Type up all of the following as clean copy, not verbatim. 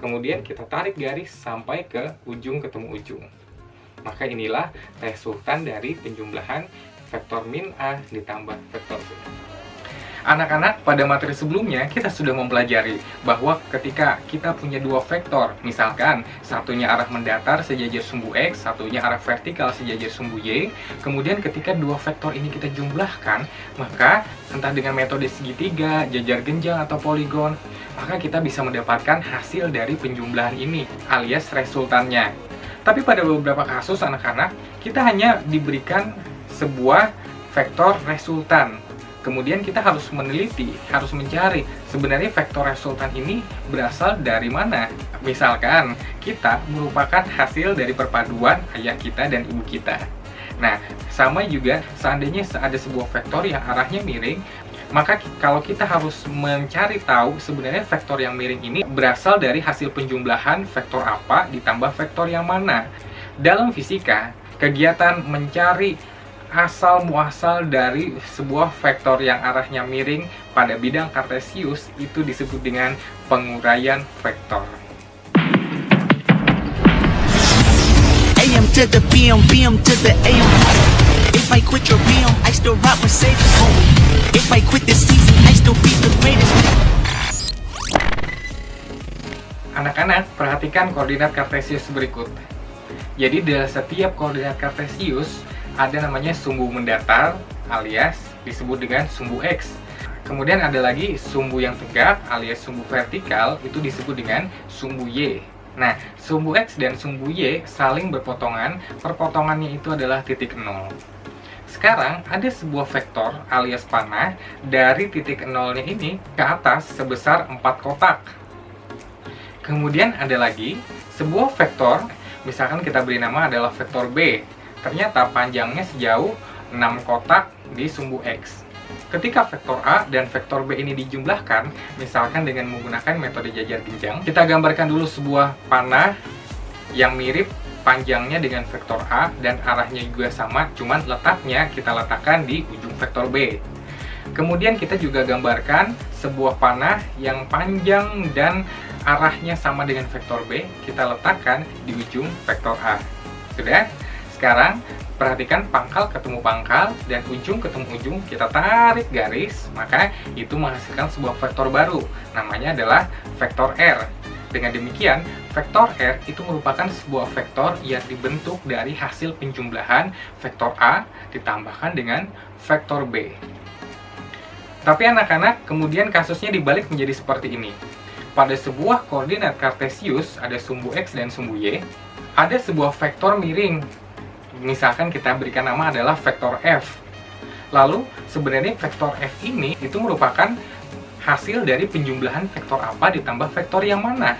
Kemudian kita tarik garis sampai ke ujung ketemu ujung. Maka inilah resultan dari penjumlahan vektor min A ditambah vektor B. Anak-anak, pada materi sebelumnya kita sudah mempelajari bahwa ketika kita punya dua vektor, misalkan satunya arah mendatar sejajar sumbu X, satunya arah vertikal sejajar sumbu Y, kemudian ketika dua vektor ini kita jumlahkan, maka entah dengan metode segitiga, jajar genjang, atau poligon, maka kita bisa mendapatkan hasil dari penjumlahan ini, alias resultannya. Tapi pada beberapa kasus anak-anak, kita hanya diberikan sebuah vektor resultan. Kemudian kita harus meneliti, harus mencari sebenarnya vektor resultan ini berasal dari mana. Misalkan kita merupakan hasil dari perpaduan ayah kita dan ibu kita. Nah, sama juga seandainya ada sebuah vektor yang arahnya miring, maka kalau kita harus mencari tahu sebenarnya vektor yang miring ini berasal dari hasil penjumlahan vektor apa ditambah vektor yang mana. Dalam fisika, kegiatan mencari asal muasal dari sebuah vektor yang arahnya miring pada bidang kartesius itu disebut dengan penguraian vektor. AM to the PM, PM to the AM. If I quit your PM, I still rock Mercedes home. If I quit this season, I still be the greatest. Anak-anak, perhatikan koordinat kartesius berikut. Jadi dalam setiap koordinat kartesius ada namanya sumbu mendatar alias disebut dengan sumbu X. Kemudian ada lagi sumbu yang tegak alias sumbu vertikal, itu disebut dengan sumbu Y. Nah, sumbu X dan sumbu Y saling berpotongan, perpotongannya itu adalah titik nol. Sekarang ada sebuah vektor alias panah dari titik nolnya ini ke atas sebesar 4 kotak. Kemudian ada lagi sebuah vektor, misalkan kita beri nama adalah vektor B. Ternyata panjangnya sejauh 6 kotak di sumbu X. Ketika vektor A dan vektor B ini dijumlahkan, misalkan dengan menggunakan metode jajar genjang, kita gambarkan dulu sebuah panah yang mirip panjangnya dengan vektor A dan arahnya juga sama, cuman letaknya kita letakkan di ujung vektor B. Kemudian kita juga gambarkan sebuah panah yang panjang dan arahnya sama dengan vektor B, kita letakkan di ujung vektor A. Sudah? Sekarang perhatikan pangkal ketemu pangkal dan ujung ketemu ujung, kita tarik garis, maka itu menghasilkan sebuah vektor baru, namanya adalah vektor R. Dengan demikian, vektor R itu merupakan sebuah vektor yang dibentuk dari hasil penjumlahan vektor A ditambahkan dengan vektor B. Tapi anak-anak, kemudian kasusnya dibalik menjadi seperti ini. Pada sebuah koordinat kartesius, ada sumbu X dan sumbu Y, ada sebuah vektor miring. Misalkan kita berikan nama adalah vektor F. Lalu sebenarnya vektor F ini itu merupakan hasil dari penjumlahan vektor apa ditambah vektor yang mana.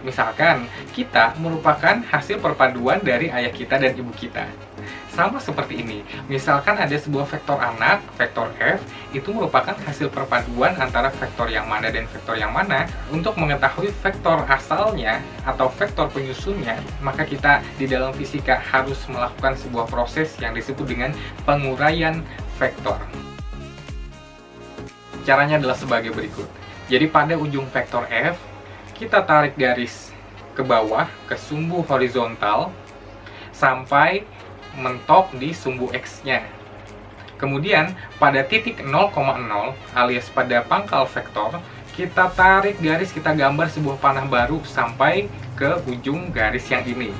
Misalkan kita merupakan hasil perpaduan dari ayah kita dan ibu kita. Sama seperti ini, misalkan ada sebuah vektor anak, vektor F, itu merupakan hasil perpaduan antara vektor yang mana dan vektor yang mana. Untuk mengetahui vektor asalnya atau vektor penyusunnya, maka kita di dalam fisika harus melakukan sebuah proses yang disebut dengan penguraian vektor. Caranya adalah sebagai berikut. Jadi pada ujung vektor F, kita tarik garis ke bawah, ke sumbu horizontal, sampai mentok di sumbu X-nya. Kemudian pada titik 0,0 alias pada pangkal vektor, kita tarik garis, kita gambar sebuah panah baru sampai ke ujung garis yang ini.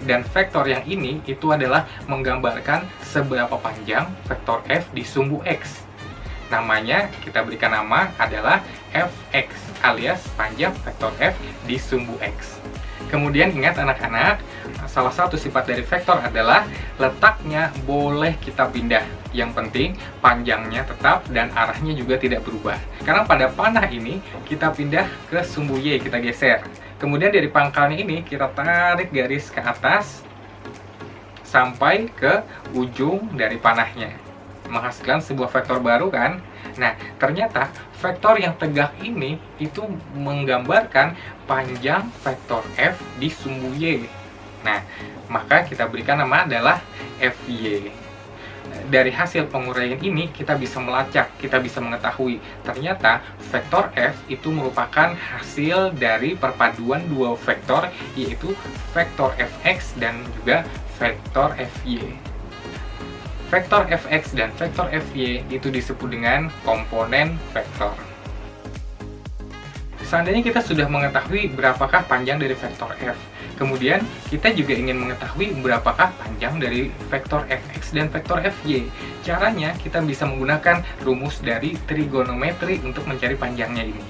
Dan vektor yang ini itu adalah menggambarkan seberapa panjang vektor F di sumbu X. Namanya kita berikan nama adalah Fx alias panjang vektor F di sumbu X. Kemudian ingat anak-anak, salah satu sifat dari vektor adalah letaknya boleh kita pindah. Yang penting panjangnya tetap dan arahnya juga tidak berubah. Karena pada panah ini kita pindah ke sumbu Y, kita geser. Kemudian dari pangkalnya ini kita tarik garis ke atas sampai ke ujung dari panahnya. Menghasilkan sebuah vektor baru kan? Nah, ternyata vektor yang tegak ini itu menggambarkan panjang vektor F di sumbu Y. Nah, maka kita berikan nama adalah Fy. dari hasil penguraian ini kita bisa melacak, kita bisa mengetahui ternyata vektor f itu merupakan hasil dari perpaduan dua vektor, yaitu vektor fx dan juga vektor fy. Vektor fx dan vektor fy itu disebut dengan komponen vektor. Seandainya kita sudah mengetahui berapakah panjang dari vektor f, kemudian kita juga ingin mengetahui berapakah panjang dari vektor fx dan vektor fy. Caranya kita bisa menggunakan rumus dari trigonometri untuk mencari panjangnya ini.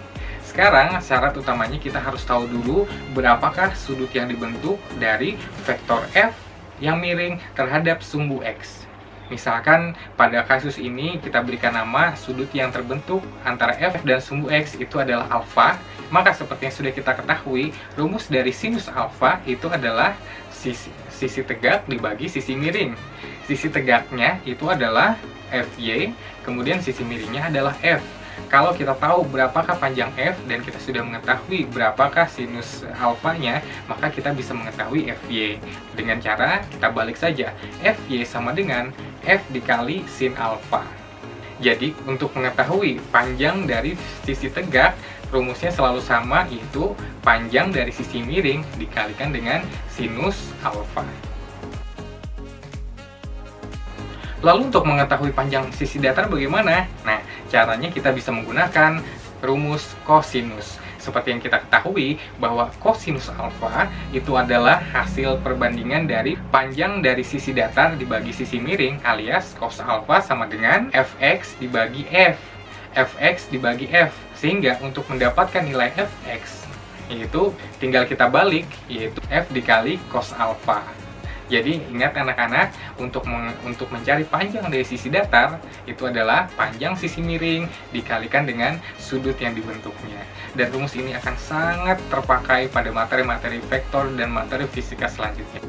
Sekarang syarat utamanya kita harus tahu dulu berapakah sudut yang dibentuk dari vektor f yang miring terhadap sumbu x. Misalkan pada kasus ini kita berikan nama sudut yang terbentuk antara f dan sumbu x itu adalah alfa, maka seperti yang sudah kita ketahui, rumus dari sinus alfa itu adalah sisi tegak dibagi sisi miring. Sisi tegaknya itu adalah fy, kemudian sisi miringnya adalah f. Kalau kita tahu berapakah panjang f dan kita sudah mengetahui berapakah sinus alfanya, maka kita bisa mengetahui fy. Dengan cara kita balik saja, fy sama dengan f dikali sin alfa. Jadi untuk mengetahui panjang dari sisi tegak, rumusnya selalu sama, yaitu panjang dari sisi miring dikalikan dengan sinus alfa. Lalu untuk mengetahui panjang sisi datar bagaimana? Nah, caranya kita bisa menggunakan rumus kosinus. Seperti yang kita ketahui bahwa kosinus alfa itu adalah hasil perbandingan dari panjang dari sisi datar dibagi sisi miring, alias cos alfa sama dengan fx dibagi f. Fx dibagi f. Sehingga untuk mendapatkan nilai fx, yaitu tinggal kita balik, yaitu f dikali cos alfa. Jadi ingat anak-anak, untuk mencari panjang dari sisi datar itu adalah panjang sisi miring dikalikan dengan sudut yang dibentuknya. Dan rumus ini akan sangat terpakai pada materi-materi vektor dan materi fisika selanjutnya.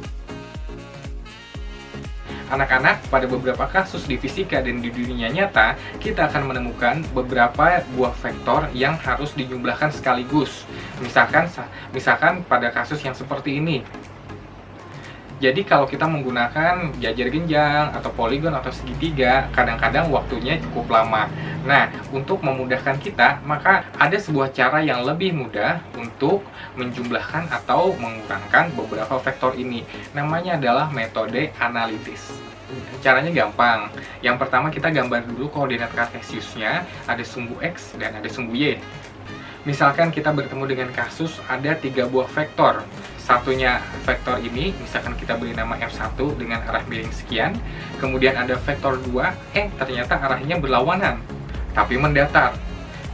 Anak-anak, pada beberapa kasus di fisika dan di dunia nyata, kita akan menemukan beberapa buah vektor yang harus dijumlahkan sekaligus. Misalkan pada kasus yang seperti ini. Jadi kalau kita menggunakan jajar genjang atau poligon atau segitiga, kadang-kadang waktunya cukup lama. Nah, untuk memudahkan kita, maka ada sebuah cara yang lebih mudah untuk menjumlahkan atau mengurangkan beberapa vektor ini. Namanya adalah metode analitis. Caranya gampang. Yang pertama kita gambar dulu koordinat kartesiusnya, ada sumbu x dan ada sumbu y. Misalkan kita bertemu dengan kasus ada 3 buah vektor. Satunya vektor ini, misalkan kita beri nama f1 dengan arah miring sekian. Kemudian ada vektor 2, ternyata arahnya berlawanan, tapi mendatar.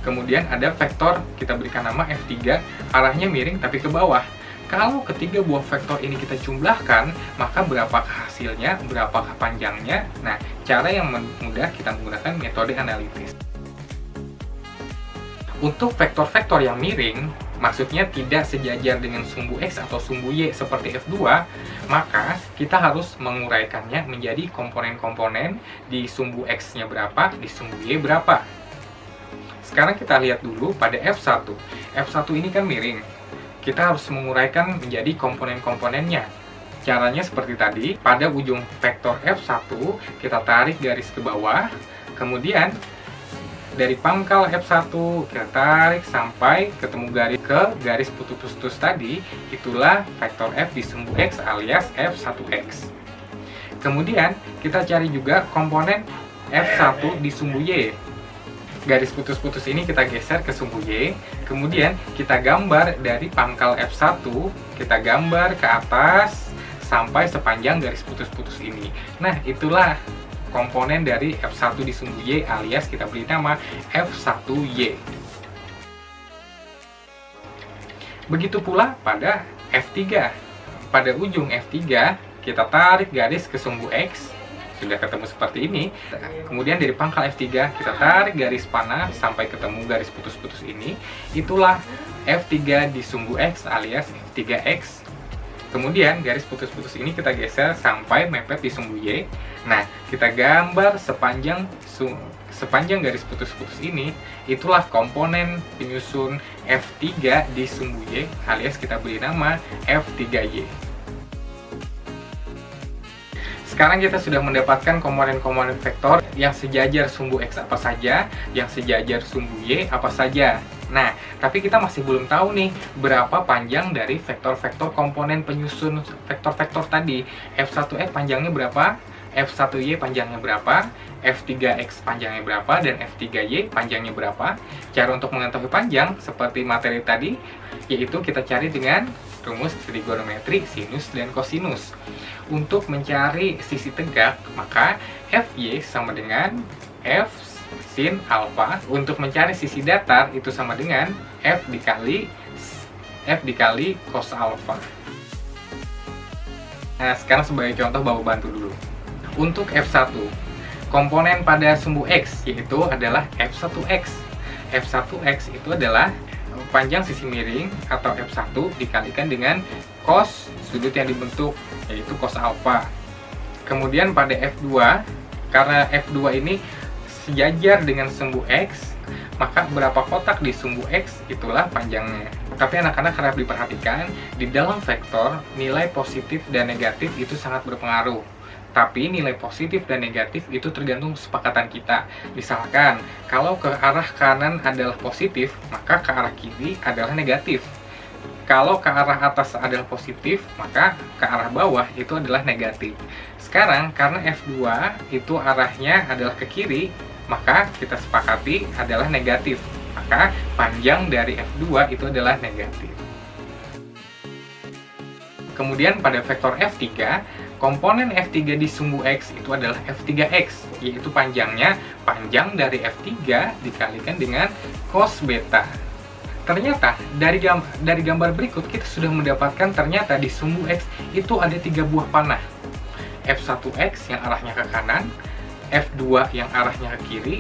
Kemudian ada vektor, kita berikan nama f3, arahnya miring tapi ke bawah. Kalau ketiga buah vektor ini kita jumlahkan, maka berapakah hasilnya, berapakah panjangnya? Nah, cara yang mudah kita menggunakan metode analitis. Untuk vektor-vektor yang miring, maksudnya tidak sejajar dengan sumbu x atau sumbu y seperti f2, maka kita harus menguraikannya menjadi komponen-komponen di sumbu x-nya berapa, di sumbu y berapa. Sekarang kita lihat dulu pada f1. F1 ini kan miring. Kita harus menguraikan menjadi komponen-komponennya. Caranya seperti tadi, pada ujung vektor f1 kita tarik garis ke bawah, kemudian dari pangkal F1 kita tarik sampai ketemu garis putus-putus tadi, itulah vektor F di sumbu X alias F1X. Kemudian kita cari juga komponen F1 di sumbu Y. Garis putus-putus ini kita geser ke sumbu Y, kemudian kita gambar dari pangkal F1, kita gambar ke atas sampai sepanjang garis putus-putus ini. Nah, itulah komponen dari F1 di sumbu Y alias kita beri nama F1Y. Begitu pula pada F3. Pada ujung F3 kita tarik garis ke sumbu X, sudah ketemu seperti ini. Kemudian dari pangkal F3 kita tarik garis panah sampai ketemu garis putus-putus ini. Itulah F3 di sumbu X alias F3X. Kemudian garis putus-putus ini kita geser sampai mepet di sumbu Y. Nah, kita gambar sepanjang garis putus-putus ini, itulah komponen penyusun F3 di sumbu Y alias kita beri nama F3Y. Sekarang kita sudah mendapatkan komponen-komponen vektor yang sejajar sumbu X apa saja, yang sejajar sumbu Y apa saja. Nah, tapi kita masih belum tahu nih berapa panjang dari vektor-vektor komponen penyusun vektor-vektor tadi. F1X panjangnya berapa? F1Y panjangnya berapa? F3X panjangnya berapa? Dan F3Y panjangnya berapa? Cara untuk mengetahui panjang seperti materi tadi, yaitu kita cari dengan rumus trigonometri sinus dan kosinus. Untuk mencari sisi tegak, maka Fy sama dengan F sin alfa. Untuk mencari sisi datar, itu sama dengan F dikali cos alfa. Nah, sekarang sebagai contoh Bapak bantu dulu. Untuk F1, komponen pada sumbu X, yaitu adalah F1X. F1X itu adalah panjang sisi miring atau F1 dikalikan dengan cos sudut yang dibentuk, yaitu cos alfa. Kemudian pada F2, karena F2 ini sejajar dengan sumbu X, maka berapa kotak di sumbu X itulah panjangnya. Tapi anak-anak harap diperhatikan, di dalam vektor nilai positif dan negatif itu sangat berpengaruh. Tapi nilai positif dan negatif itu tergantung kesepakatan kita. Misalkan, kalau ke arah kanan adalah positif, maka ke arah kiri adalah negatif. Kalau ke arah atas adalah positif, maka ke arah bawah itu adalah negatif. Sekarang, karena F2 itu arahnya adalah ke kiri, maka kita sepakati adalah negatif. Maka panjang dari F2 itu adalah negatif. Kemudian pada vektor F3, komponen F3 di sumbu X itu adalah F3X, yaitu panjang dari F3 dikalikan dengan cos beta. Ternyata dari gambar berikut kita sudah mendapatkan ternyata di sumbu X itu ada 3 buah panah. F1X yang arahnya ke kanan, F2 yang arahnya ke kiri,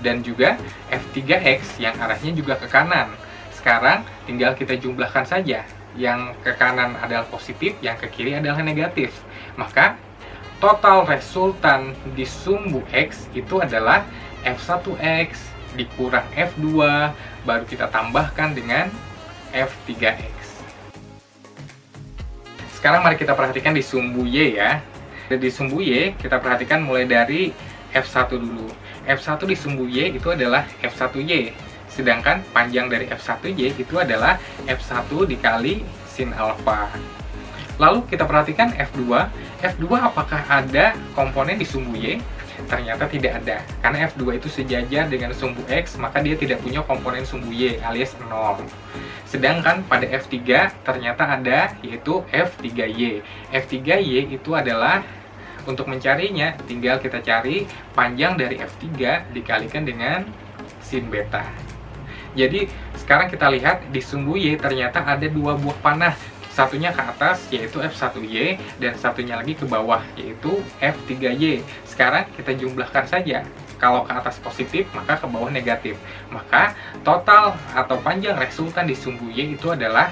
dan juga F3X yang arahnya juga ke kanan. Sekarang tinggal kita jumlahkan saja. Yang ke kanan adalah positif, yang ke kiri adalah negatif. Maka total resultan di sumbu X itu adalah F1X dikurang F2, baru kita tambahkan dengan F3X. Sekarang mari kita perhatikan di sumbu Y ya. Di sumbu Y kita perhatikan mulai dari F1 dulu. F1 di sumbu Y itu adalah F1Y. Sedangkan panjang dari F1Y itu adalah F1 dikali sin alfa. Lalu kita perhatikan F2. F2 apakah ada komponen di sumbu Y? Ternyata tidak ada. Karena F2 itu sejajar dengan sumbu X, maka dia tidak punya komponen sumbu Y alias 0. Sedangkan pada F3 ternyata ada, yaitu F3Y. F3Y itu adalah, untuk mencarinya, tinggal kita cari panjang dari F3 dikalikan dengan sin beta. Jadi sekarang kita lihat di sumbu Y ternyata ada 2 buah panah. Satunya ke atas yaitu F1Y dan satunya lagi ke bawah yaitu F3Y. Sekarang kita jumlahkan saja. Kalau ke atas positif maka ke bawah negatif. Maka total atau panjang resultan di sumbu Y itu adalah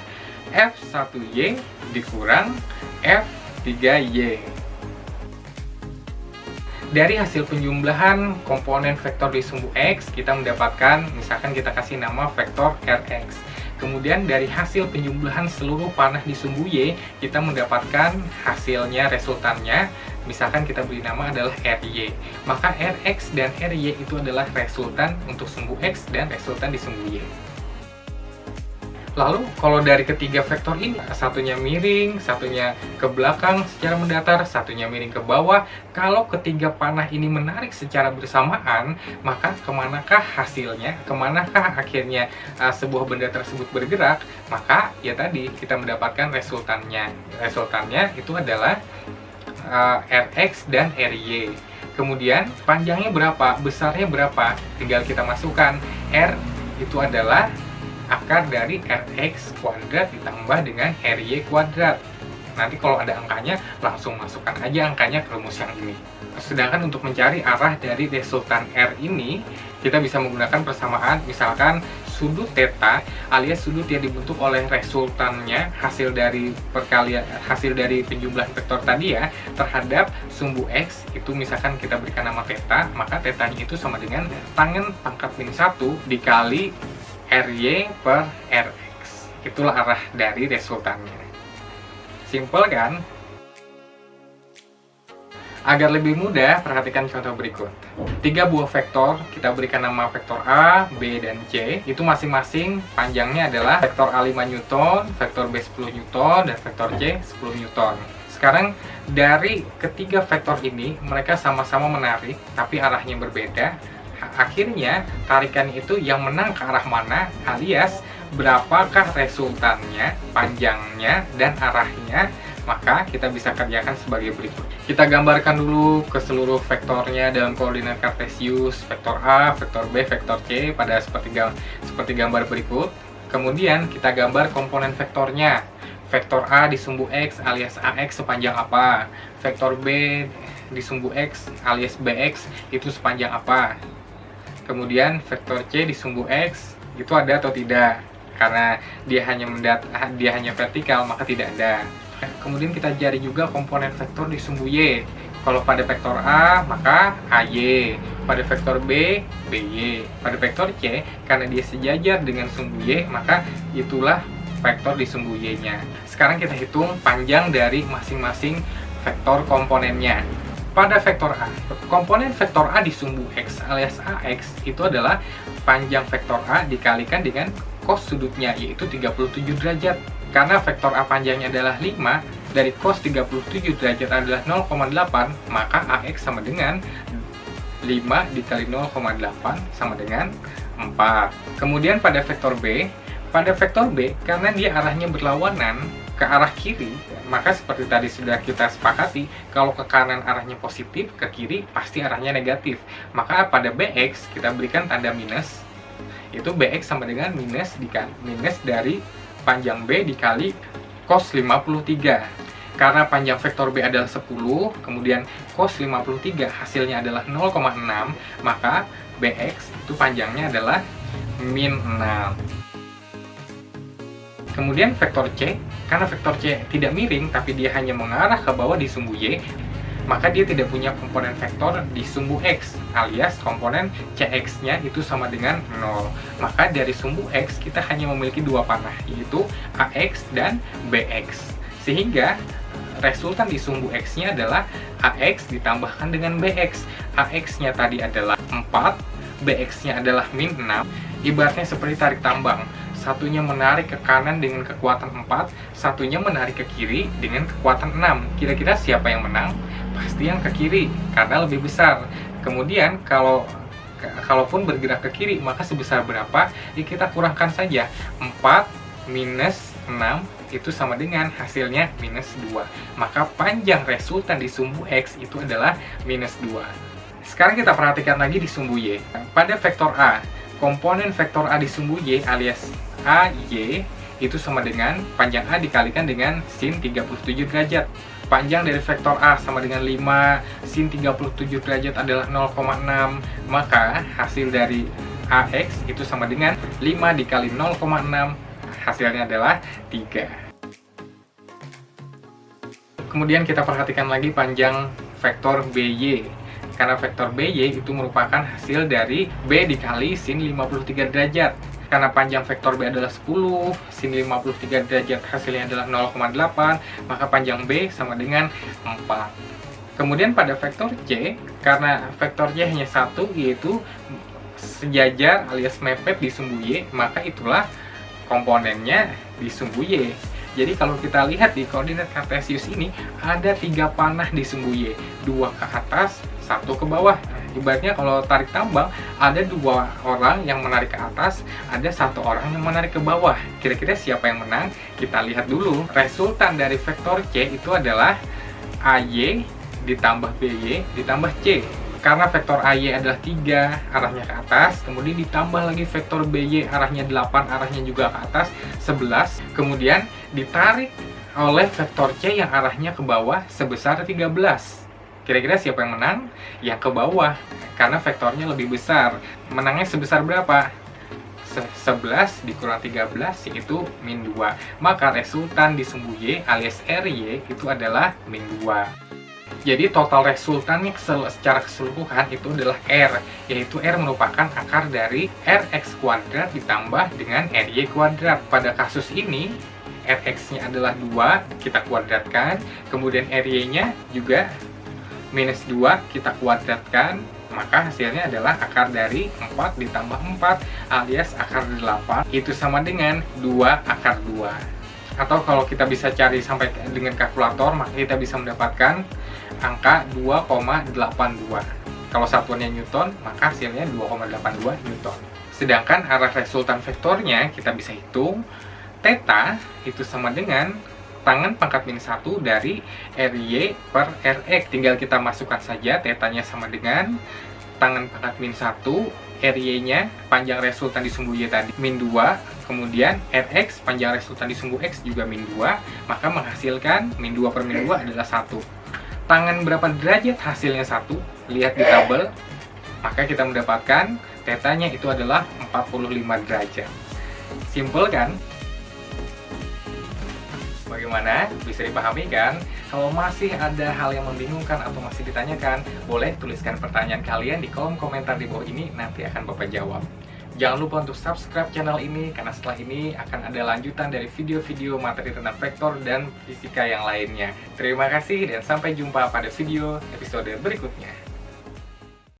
F1Y dikurang F3Y. Dari hasil penjumlahan komponen vektor di sumbu X, kita mendapatkan, misalkan kita kasih nama vektor Rx. Kemudian dari hasil penjumlahan seluruh panah di sumbu Y, kita mendapatkan hasilnya, resultannya, misalkan kita beri nama adalah Ry. Maka Rx dan Ry itu adalah resultan untuk sumbu X dan resultan di sumbu Y. Lalu kalau dari ketiga vektor ini, satunya miring, satunya ke belakang secara mendatar, satunya miring ke bawah. Kalau ketiga panah ini menarik secara bersamaan, maka kemanakah hasilnya? Kemanakah akhirnya sebuah benda tersebut bergerak? Maka ya tadi kita mendapatkan resultannya. Resultannya itu adalah Rx dan Ry. Kemudian panjangnya berapa? Besarnya berapa? Tinggal kita masukkan. R itu adalah akar dari Rx kuadrat ditambah dengan Ry kuadrat. Nanti kalau ada angkanya, langsung masukkan aja angkanya ke rumus yang ini. Sedangkan untuk mencari arah dari resultan R ini, kita bisa menggunakan persamaan, misalkan sudut theta alias sudut yang dibentuk oleh resultannya, hasil dari penjumlahan vektor tadi ya, terhadap sumbu X, itu misalkan kita berikan nama theta, maka thetanya itu sama dengan tangen pangkat min 1 dikali Ry per Rx. Itulah arah dari resultannya. Simple kan? Agar lebih mudah, perhatikan contoh berikut. 3 buah vektor, kita berikan nama vektor A, B, dan C. Itu masing-masing panjangnya adalah vektor A 5 Newton, vektor B 10 Newton, dan vektor C 10 Newton. Sekarang, dari ketiga vektor ini, mereka sama-sama menarik, tapi arahnya berbeda. Akhirnya, tarikan itu yang menang ke arah mana, alias berapakah resultannya, panjangnya, dan arahnya. Maka kita bisa kerjakan sebagai berikut. Kita gambarkan dulu ke seluruh vektornya dalam koordinat kartesius, vektor A, vektor B, vektor C pada seperti gambar berikut. Kemudian kita gambar komponen vektornya. Vektor A di sumbu X alias AX sepanjang apa? Vektor B di sumbu X alias BX itu sepanjang apa? Kemudian vektor C di sumbu X itu ada atau tidak? Karena dia hanya vertikal, maka tidak ada. Kemudian kita cari juga komponen vektor di sumbu Y. Kalau pada vektor A, maka AY. Pada vektor B, BY. Pada vektor C, karena dia sejajar dengan sumbu Y, maka itulah vektor di sumbu Y-nya. Sekarang kita hitung panjang dari masing-masing vektor komponennya. Pada vektor A, komponen vektor A di sumbu X alias AX itu adalah panjang vektor A dikalikan dengan cos sudutnya, yaitu 37 derajat. Karena vektor A panjangnya adalah 5, dari cos 37 derajat adalah 0,8, maka AX sama dengan 5 dikali 0,8 sama dengan 4. Kemudian pada vektor B, karena dia arahnya berlawanan ke arah kiri, maka seperti tadi sudah kita sepakati, kalau ke kanan arahnya positif, ke kiri pasti arahnya negatif. Maka pada BX kita berikan tanda minus, itu BX sama dengan minus dari panjang B dikali cos 53. Karena panjang vektor B adalah 10, kemudian cos 53 hasilnya adalah 0,6, maka BX itu panjangnya adalah min 6. Kemudian vektor C, karena vektor C tidak miring tapi dia hanya mengarah ke bawah di sumbu Y, maka dia tidak punya komponen vektor di sumbu X, alias komponen CX-nya itu sama dengan 0. Maka dari sumbu X kita hanya memiliki 2 panah, yaitu AX dan BX. Sehingga resultan di sumbu X-nya adalah AX ditambahkan dengan BX. AX-nya tadi adalah 4, BX-nya adalah min 6. Ibaratnya seperti tarik tambang. Satunya menarik ke kanan dengan kekuatan 4, satunya menarik ke kiri dengan kekuatan 6. Kira-kira siapa yang menang? Pasti yang ke kiri, karena lebih besar. Kemudian kalaupun bergerak ke kiri, maka sebesar berapa? Ya kita kurangkan saja. 4 minus 6 itu sama dengan hasilnya minus 2. Maka panjang resultan di sumbu X itu adalah minus 2. Sekarang kita perhatikan lagi di sumbu Y. Pada vektor A, komponen vektor A di sumbu Y alias AY itu sama dengan panjang A dikalikan dengan sin 37 derajat. Panjang dari vektor A sama dengan 5, sin 37 derajat adalah 0,6, maka hasil dari AX itu sama dengan 5 dikali 0,6, hasilnya adalah 3. Kemudian kita perhatikan lagi panjang vektor BY. Karena vektor BY itu merupakan hasil dari B dikali sin 53 derajat. Karena panjang vektor B adalah 10, sin 53 derajat hasilnya adalah 0,8, maka panjang B sama dengan 4. Kemudian pada vektor C, karena vektor C hanya satu, yaitu sejajar alias mepet di sumbu Y, maka itulah komponennya di sumbu Y. Jadi kalau kita lihat di koordinat kartesius ini, ada 3 panah di sumbu Y, 2 ke atas, 1 ke bawah. Ibaratnya kalau tarik tambang, ada 2 orang yang menarik ke atas, ada 1 orang yang menarik ke bawah. Kira-kira siapa yang menang? Kita lihat dulu. Resultan dari vektor C itu adalah AY ditambah BY ditambah C. Karena vektor AY adalah 3, arahnya ke atas, kemudian ditambah lagi vektor BY arahnya 8, arahnya juga ke atas, 11. Kemudian ditarik oleh vektor C yang arahnya ke bawah sebesar 13. Kira-kira siapa yang menang? Yang ke bawah, karena vektornya lebih besar. Menangnya sebesar berapa? 11 dikurang 13, yaitu min 2. Maka resultan di sumbu Y alias RY itu adalah min 2. Jadi total resultannya secara keseluruhan itu adalah R, yaitu R merupakan akar dari Rx kuadrat ditambah dengan RY kuadrat. Pada kasus ini, Rx-nya adalah 2, kita kuadratkan, kemudian RY-nya juga Minus 2 kita kuadratkan, maka hasilnya adalah akar dari 4 ditambah 4 alias akar 8. Itu sama dengan 2 akar 2. Atau kalau kita bisa cari sampai dengan kalkulator, maka kita bisa mendapatkan angka 2,82. Kalau satuannya Newton, maka hasilnya 2,82 Newton. Sedangkan arah resultan vektornya kita bisa hitung. Theta itu sama dengan tangan pangkat min 1 dari RY per RX. Tinggal kita masukkan saja, tetanya sama dengan tangan pangkat min 1, RY-nya panjang resultan di sumbu Y tadi min 2, kemudian RX panjang resultan di sumbu X juga min 2, maka menghasilkan min 2 per min 2 adalah 1. Tangan berapa derajat hasilnya 1, lihat di tabel, maka kita mendapatkan tetanya itu adalah 45 derajat. Simple kan? Bagaimana? Bisa dipahami kan? Kalau masih ada hal yang membingungkan atau masih ditanyakan, boleh tuliskan pertanyaan kalian di kolom komentar di bawah ini, nanti akan Bapak jawab. Jangan lupa untuk subscribe channel ini, karena setelah ini akan ada lanjutan dari video-video materi tentang vektor dan fisika yang lainnya. Terima kasih dan sampai jumpa pada video episode berikutnya.